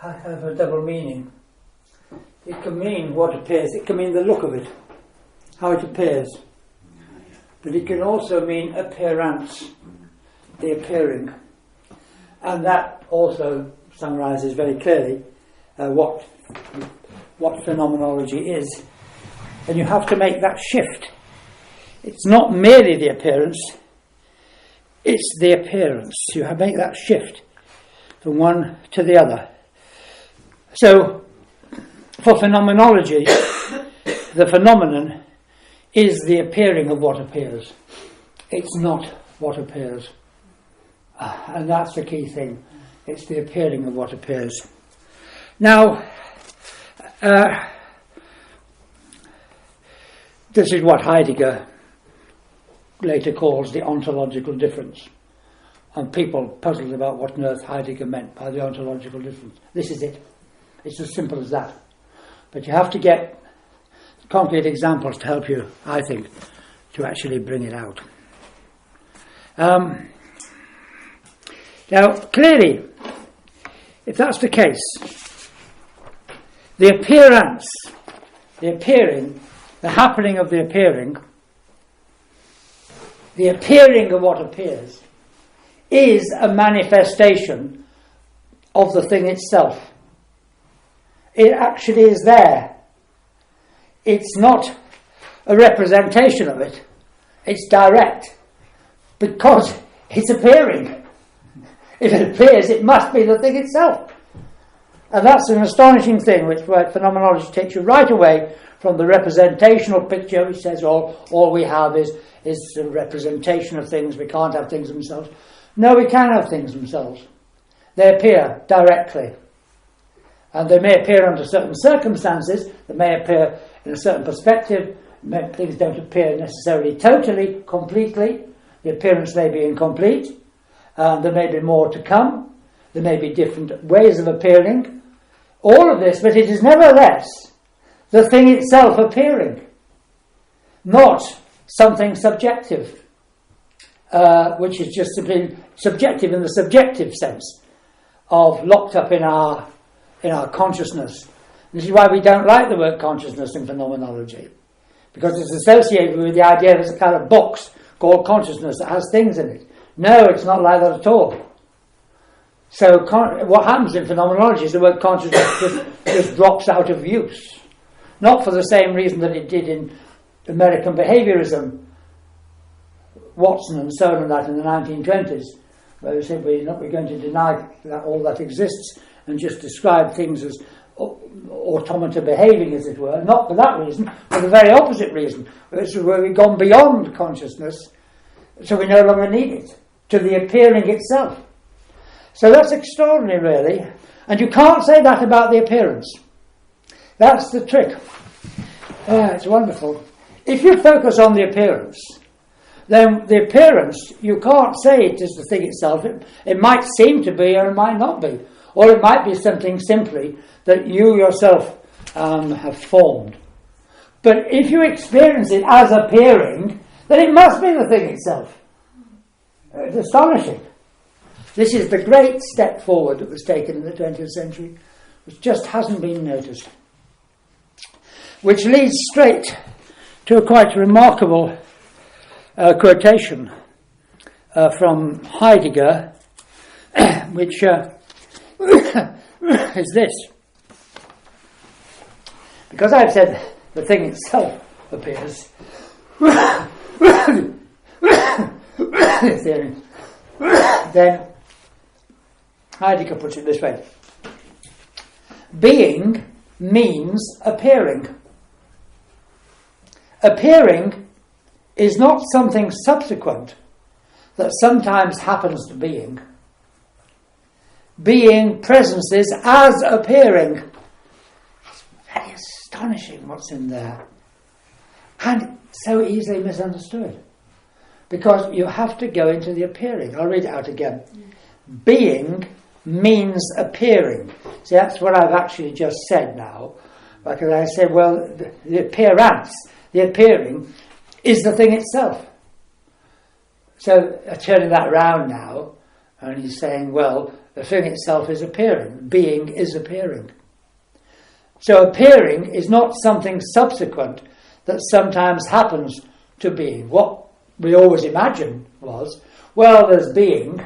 has a double meaning. It can mean what appears, it can mean the look of it, how it appears. But it can also mean appearance, the appearing. And that also summarises very clearly what phenomenology is. And you have to make that shift. It's not merely the appearance, it's the appearance. You have to make that shift from one to the other. So, for phenomenology, the phenomenon is the appearing of what appears. It's not what appears. And that's the key thing. It's the appearing of what appears. Now, this is what Heidegger later calls the ontological difference. And people puzzled about what on earth Heidegger meant by the ontological difference. This is it. It's as simple as that. But you have to get concrete examples to help you, I think, to actually bring it out. Now, clearly, if that's the case, the appearance, the appearing, the happening of the appearing of what appears, is a manifestation of the thing itself. It actually is there. It's not a representation of it. It's direct. because it's appearing. If it appears, it must be the thing itself. And that's an astonishing thing, which phenomenology takes you right away from the representational picture, which says all we have is a representation of things. We can't have things themselves. No, we can have things themselves. They appear directly. And they may appear under certain circumstances. They may appear in a certain perspective. Things don't appear necessarily totally, completely. The appearance may be incomplete. There may be more to come. There may be different ways of appearing. All of this, but it is nevertheless the thing itself appearing, not something subjective, which is just simply subjective in the subjective sense of locked up in our consciousness. This is why we don't like the word consciousness in phenomenology, because it's associated with the idea there's a kind of box called consciousness that has things in it. No, it's not like that at all. So what happens in phenomenology is the word consciousness just drops out of use. Not for the same reason that it did in American behaviorism, Watson and so on and that in the 1920s, where they said we're going to deny that all that exists and just describe things as automata behaving, as it were. Not for that reason, for the very opposite reason, where we've gone beyond consciousness, so we no longer need it, to the appearing itself. So that's extraordinary, really. And you can't say that about the appearance. That's the trick. It's wonderful. If you focus on the appearance, then the appearance, you can't say it is the thing itself. It might seem to be, or it might not be. Or it might be something simply that you yourself have formed. But if you experience it as appearing, then it must be the thing itself. It's astonishing. This is the great step forward that was taken in the 20th century, which just hasn't been noticed. Which leads straight to a quite remarkable quotation from Heidegger, which is this. Because I've said the thing itself appears, then Heidegger puts it this way. Being means appearing. Appearing is not something subsequent that sometimes happens to being. Being presences as appearing. It's very astonishing what's in there. And so easily misunderstood. Because you have to go into the appearing. I'll read it out again. Being means appearing. See, that's what I've actually just said now. Because I said, well, the appearance, the appearing, is the thing itself. So turning that around now, and he's saying, well, the thing itself is appearing. Being is appearing. So appearing is not something subsequent that sometimes happens to being. What we always imagined was, well, there's being,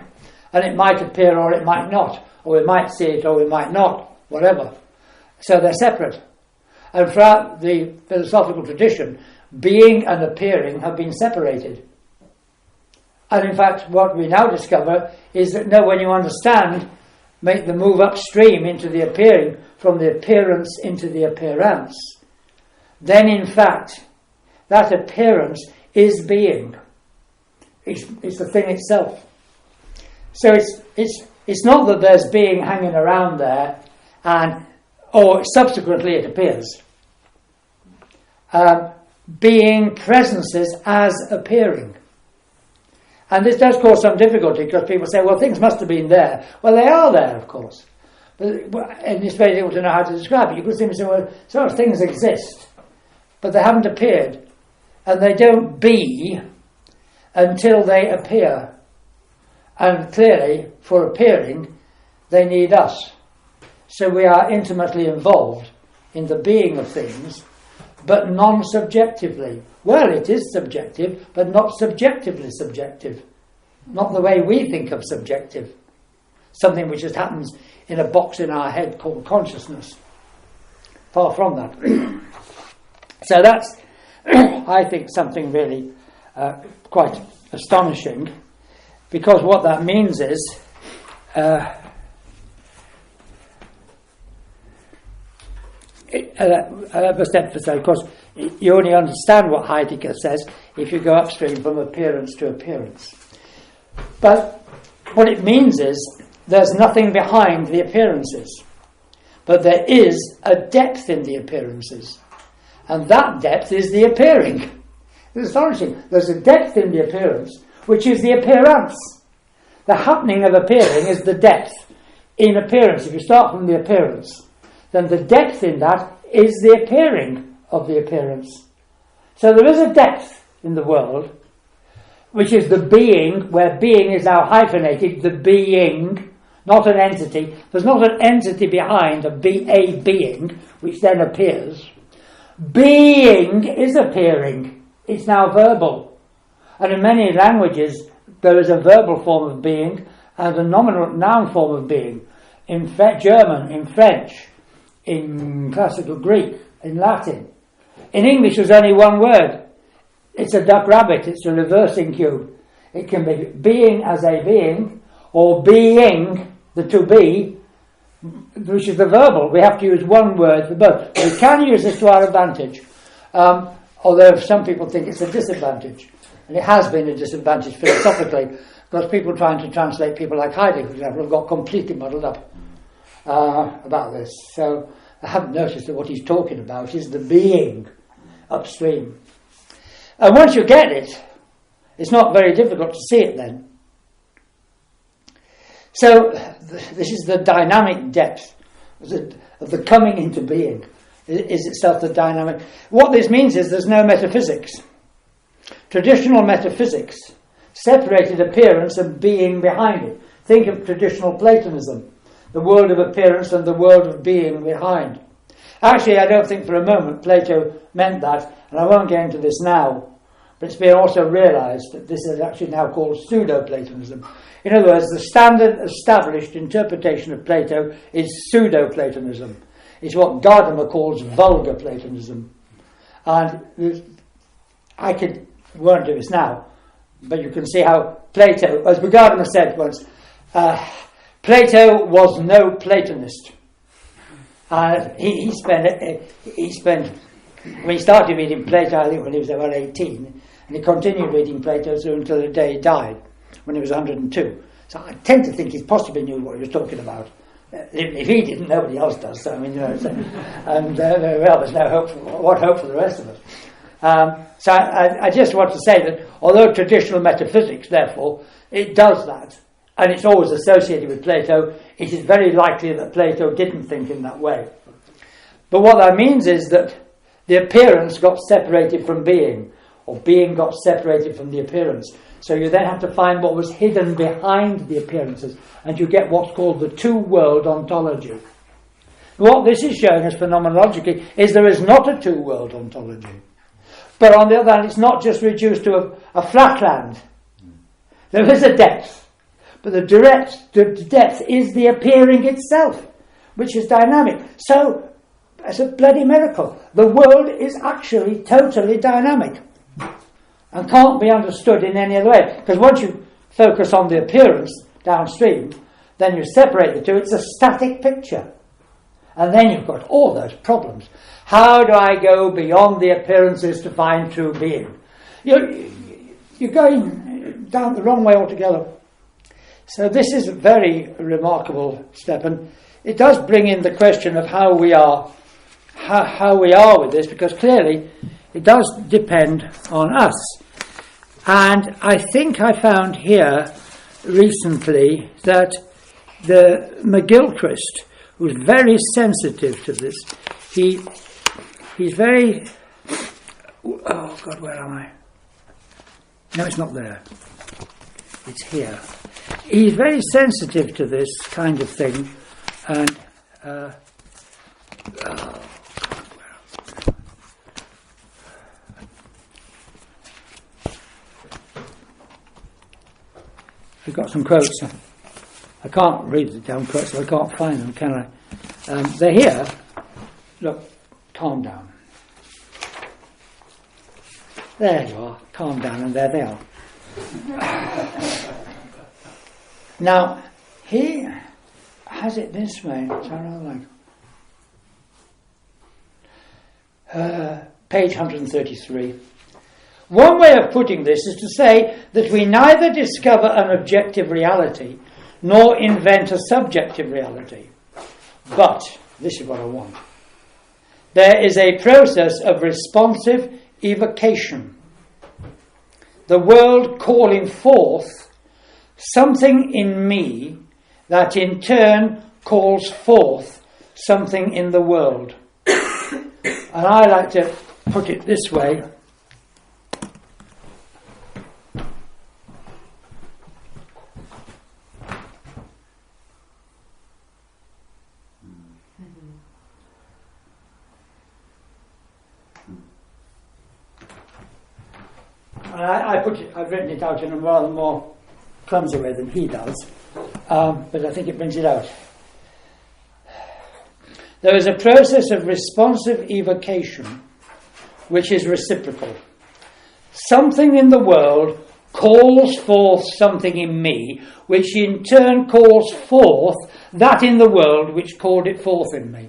and it might appear or it might not, or we might see it or we might not, whatever. So they're separate. And throughout the philosophical tradition, being and appearing have been separated. And in fact, what we now discover is that no, when you understand, make the move upstream into the appearing, from the appearance into the appearance, then in fact, that appearance is being. It's the thing itself. So it's not that there's being hanging around there, or subsequently it appears. Being presences as appearing. And this does cause some difficulty because people say, well, things must have been there. Well, they are there, of course. And it's very difficult to know how to describe it. You could simply say, well, sort of things exist, but they haven't appeared. And they don't be until they appear. And clearly, for appearing, they need us. So we are intimately involved in the being of things, but non-subjectively. Well, it is subjective, but not subjectively subjective. Not the way we think of subjective. Something which just happens in a box in our head called consciousness. Far from that. So that's, I think, something really quite astonishing. because what that means is I must emphasize, of course, you only understand what Heidegger says if you go upstream from appearance to appearance. But what it means is there's nothing behind the appearances, but there is a depth in the appearances, and that depth is the appearing. It's astonishing. There's a depth in the appearance, which is the appearance. The happening of appearing is the depth in appearance. If you start from the appearance, then the depth in that is the appearing of the appearance. So there is a depth in the world, which is the being, where being is now hyphenated, the being, not an entity. There's not an entity behind a being, which then appears. Being is appearing. It's now verbal. And in many languages, there is a verbal form of being and a nominal noun form of being. In German, in French, in classical Greek, in Latin. In English, there's only one word. It's a duck rabbit. It's a reversing cube. It can be being as a being, or being, the to be, which is the verbal. We have to use one word for both. We can use this to our advantage, although some people think it's a disadvantage. And it has been a disadvantage philosophically, because people trying to translate people like Heidegger, for example, have got completely muddled up about this. So I haven't noticed that what he's talking about is the being upstream. And once you get it, it's not very difficult to see it then. So this is the dynamic depth of the coming into being. Is itself the dynamic. What this means is there's no metaphysics. Traditional metaphysics separated appearance and being behind it. Think of traditional Platonism, the world of appearance and the world of being behind. Actually, I don't think for a moment Plato meant that, and I won't get into this now, but it's been also realised that this is actually now called pseudo-Platonism. In other words, the standard established interpretation of Plato is pseudo-Platonism. It's what Gadamer calls vulgar Platonism. And I won't do this now, but you can see how Plato, as Gadamer said once, Plato was no Platonist. He spent, when he started reading Plato, I think when he was about 18, and he continued reading Plato until the day he died, when he was 102. So I tend to think he possibly knew what he was talking about. If he didn't, nobody else does. So, I mean, and there's no hope. What hope for the rest of us? So I just want to say that although traditional metaphysics, therefore, it does that, and it's always associated with Plato, it is very likely that Plato didn't think in that way. But what that means is that the appearance got separated from being, or being got separated from the appearance. So you then have to find what was hidden behind the appearances, and you get what's called the two-world ontology. What this is showing us phenomenologically is there is not a two-world ontology. But on the other hand, it's not just reduced to a flat land. There is a depth. But the depth is the appearing itself, which is dynamic. So, it's a bloody miracle. The world is actually totally dynamic and can't be understood in any other way. Because once you focus on the appearance downstream, then you separate the two. It's a static picture. And then you've got all those problems. How do I go beyond the appearances to find true being? You're going down the wrong way altogether. So this is a very remarkable step, and it does bring in the question of how we are with this, because clearly it does depend on us. And I think I found here recently that the McGilchrist, who's very sensitive to this, he's very... Oh, God, where am I? No, it's not there. It's here. He's very sensitive to this kind of thing, and... We've got some quotes. I can't read the damn quotes, so I can't find them, can I? They're here. Look, calm down. There you are. Calm down, and there they are. Now, he has it this way, which I rather like. Page 133. One way of putting this is to say that we neither discover an objective reality nor invent a subjective reality. But, this is what I want, there is a process of responsive evocation, the world calling forth something in me that in turn calls forth something in the world. And I like to put it this way. I've written it out in a rather more clumsy way than he does, but I think it brings it out. There is a process of responsive evocation which is reciprocal. Something in the world calls forth something in me, which in turn calls forth that in the world which called it forth in me.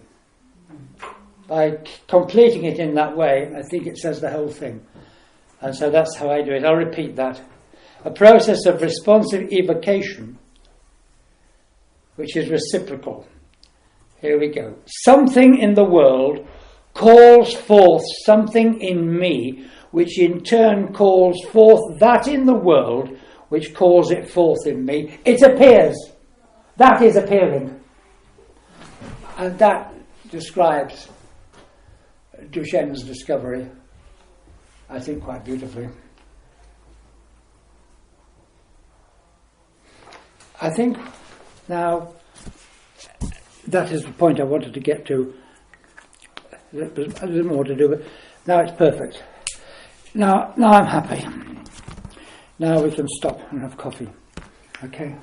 By completing it in that way, I think it says the whole thing. And so that's how I do it. I'll repeat that. A process of responsive evocation, which is reciprocal. Here we go. Something in the world calls forth something in me, which in turn calls forth that in the world, which calls it forth in me. It appears. That is appearing. And that describes Duchenne's discovery, I think, quite beautifully. I think now that is the point I wanted to get to. There's a little more to do, but now it's perfect. Now I'm happy. Now we can stop and have coffee. Okay?